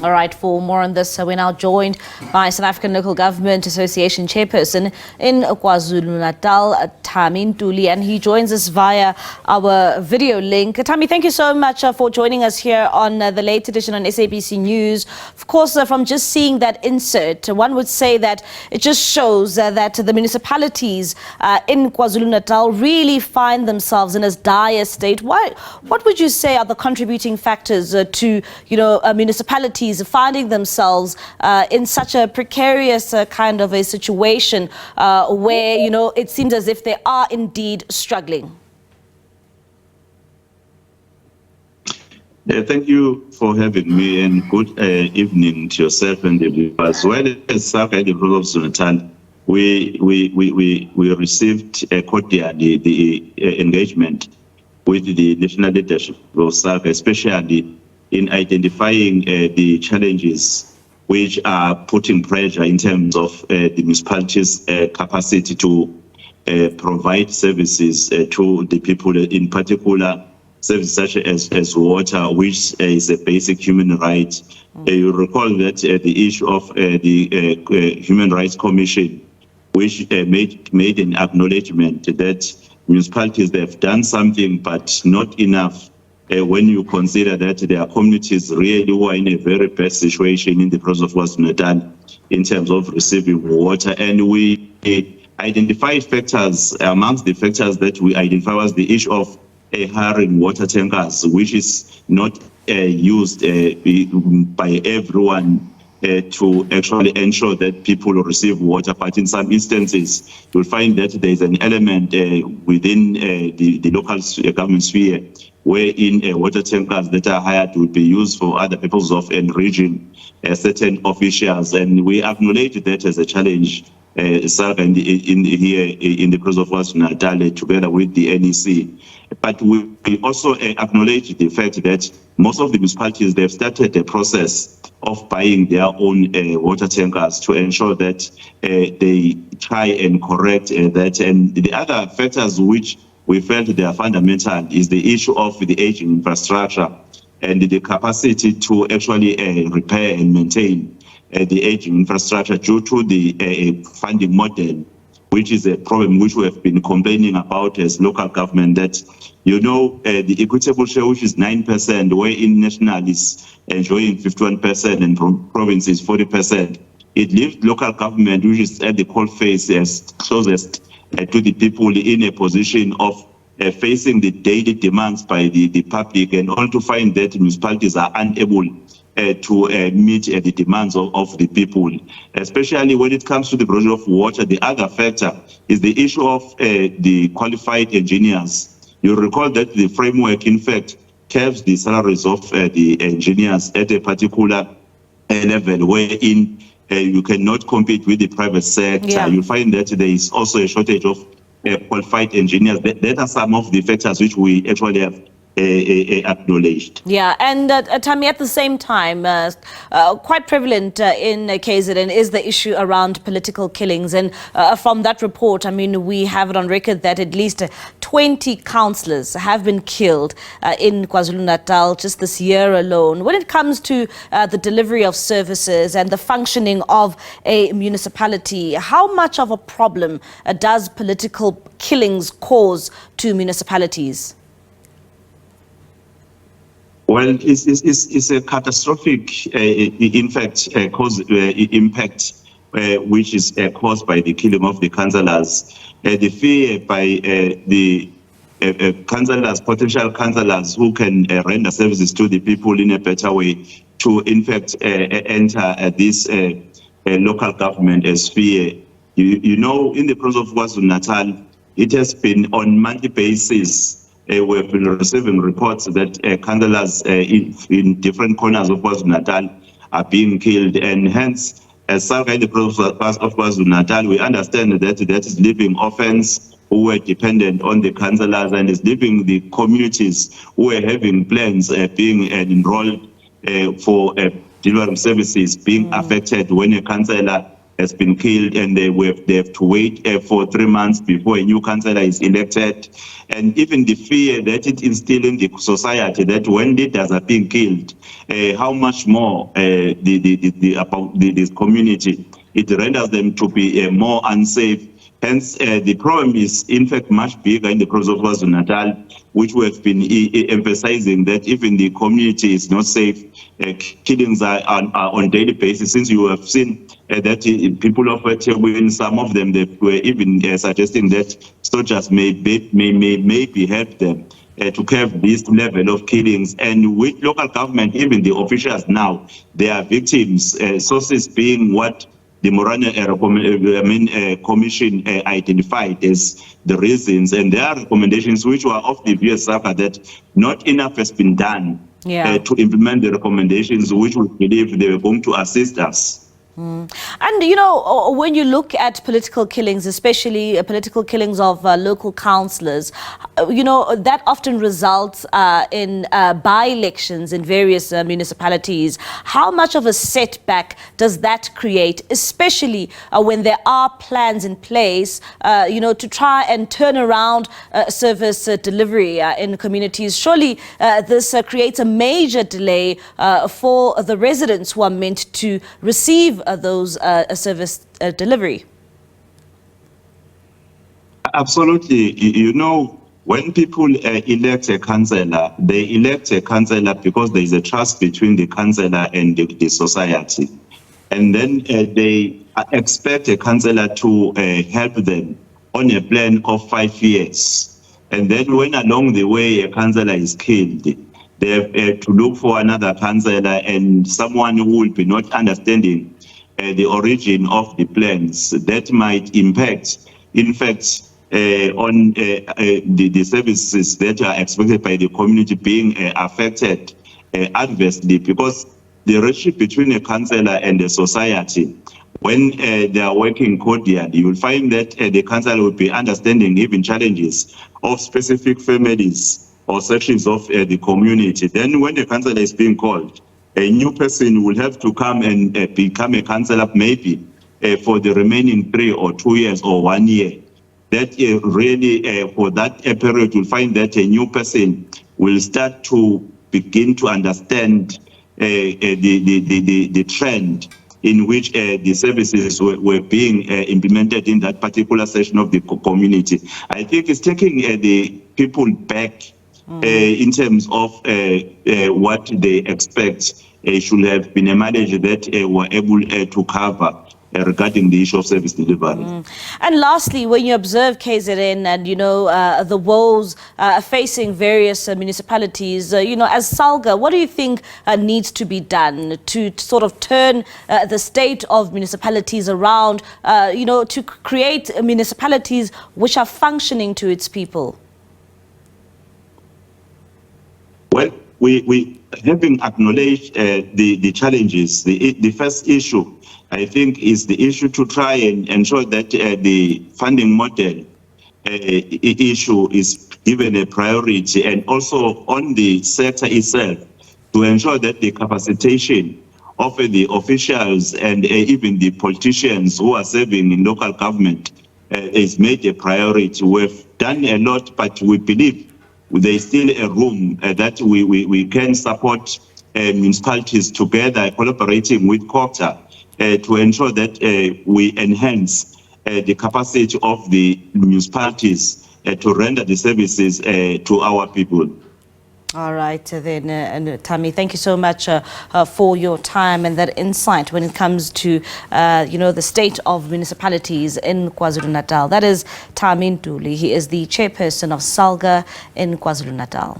All right, for more on this, we're now joined by South African Local Government Association Chairperson in KwaZulu-Natal, Thami Ntuli, and he joins us via our video link. Thami, thank you so much for joining us here on the late edition on SABC News. Of course, from just seeing that insert, one would say that it just shows that the municipalities in KwaZulu-Natal really find themselves in a dire state. What would you say are the contributing factors to, municipalities finding themselves in such a precarious kind of a situation where, it seems as if they are indeed struggling? Thank you for having me, and good evening to yourself and the viewers. Well, as South Africa KwaZulu-Natal, we received cordially the engagement with the national leadership of South, especially in identifying the challenges which are putting pressure in terms of the municipalities' capacity to provide services to the people, in particular services such as water, which is a basic human right. You recall that the issue of the Human Rights Commission, which made an acknowledgement that municipalities, they have done something but not enough when you consider that there are communities really who are in a very bad situation in the process of KwaZulu-Natal in terms of receiving water. And we identified factors. Amongst the factors that we identify was the issue of hiring water tankers, which is not used by everyone to actually ensure that people receive water. But in some instances, you'll find that there is an element within the local government sphere wherein water tankers that are hired will be used for other purposes of enriching certain officials. And we acknowledge that as a challenge here in the process of KwaZulu-Natal together with the NEC. But we also acknowledge the fact that most of the municipalities, they've started the process of buying their own water tankers to ensure that they try and correct that. And the other factors which we felt they are fundamental is the issue of the aging infrastructure and the capacity to actually repair and maintain the aging infrastructure due to the funding model, which is a problem which we have been complaining about as local government, that the equitable share, which is 9%, wherein national is enjoying 51% and province is 40%. It leaves local government, which is at the coalface, as closest to the people, in a position of facing the daily demands by the public, and all to find that municipalities are unable to meet the demands of the people, especially when it comes to the provision of water. The other factor is the issue of the qualified engineers. You recall that the framework, in fact, caps the salaries of the engineers at a particular level wherein you cannot compete with the private sector. Yeah. You find that there is also a shortage of qualified engineers. That are some of the factors which we actually have acknowledged. Yeah, and Thami, at the same time, quite prevalent in KZN is the issue around political killings. And from that report, we have it on record that at least 20 councillors have been killed in KwaZulu-Natal just this year alone. When it comes to the delivery of services and the functioning of a municipality, how much of a problem does political killings cause to municipalities? Well, it's a catastrophic, in fact, impact, which is caused by the killing of the councillors. The fear by the councillors, potential councillors who can render services to the people in a better way, to in fact enter this local government sphere. In the process of KwaZulu-Natal, it has been on monthly basis. We have been receiving reports that councillors in different corners of KwaZulu-Natal are being killed, and hence, as South in the process of KwaZulu-Natal, we understand that is leaving orphans who were dependent on the councillors, and is leaving the communities who are having plans being enrolled for delivery services being affected when a councillor has been killed, and they have to wait for 3 months before a new councillor is elected. And even the fear that it instills in the society that when leaders are being killed, how much more this community, it renders them to be more unsafe. Hence, the problem is, in fact, much bigger in the province of KwaZulu-Natal, which we have been emphasizing that even the community is not safe. Killings are on daily basis. Since you have seen that people of Ethekwini, some of them, they were even suggesting that soldiers may help them to curb this level of killings. And with local government, even the officials now, they are victims, sources being what the Morana Commission identified as the reasons, and there are recommendations which were of the view that not enough has been done to implement the recommendations, which we believe they were going to assist us. And, you know, when you look at political killings, especially political killings of local councillors, you know, that often results in by-elections in various municipalities. How much of a setback does that create, especially when there are plans in place, you know, to try and turn around service delivery in communities? Surely this creates a major delay for the residents who are meant to receive those service delivery. Absolutely. You know, when people elect a councillor, they elect a councillor because there is a trust between the councillor and the society. And then they expect a councillor to help them on a plan of 5 years. And then when along the way a councillor is killed, they have to look for another councillor and someone who will be not understanding the origin of the plans that might impact, in fact, on the services that are expected by the community being affected adversely, because the relationship between a councillor and the society, when they are working cordially, you will find that the councillor will be understanding even challenges of specific families or sections of the community. Then when the councillor is being called, a new person will have to come and become a councillor maybe for the remaining 3 or 2 years or 1 year. That really, for that period, you'll find that a new person will start to begin to understand the trend in which the services were being implemented in that particular section of the community. I think it's taking the people back in terms of what they expect should have been a manage that were able to cover regarding the issue of service delivery. And lastly, when you observe KZN and, you know, the woes facing various municipalities, you know, as SALGA, what do you think needs to be done to sort of turn the state of municipalities around, you know, to create municipalities which are functioning to its people? Well, we having acknowledged the challenges, the first issue, I think, is the issue to try and ensure that the funding model issue is given a priority, and also on the sector itself to ensure that the capacitation of the officials and even the politicians who are serving in local government is made a priority. We've done a lot, but we believe there is still a room that we can support municipalities together, collaborating with COPTA to ensure that we enhance the capacity of the municipalities to render the services to our people. All right, then, Thami, thank you so much for your time and that insight when it comes to, you know, the state of municipalities in KwaZulu-Natal. That is Thami Ntuli. He is the chairperson of SALGA in KwaZulu-Natal.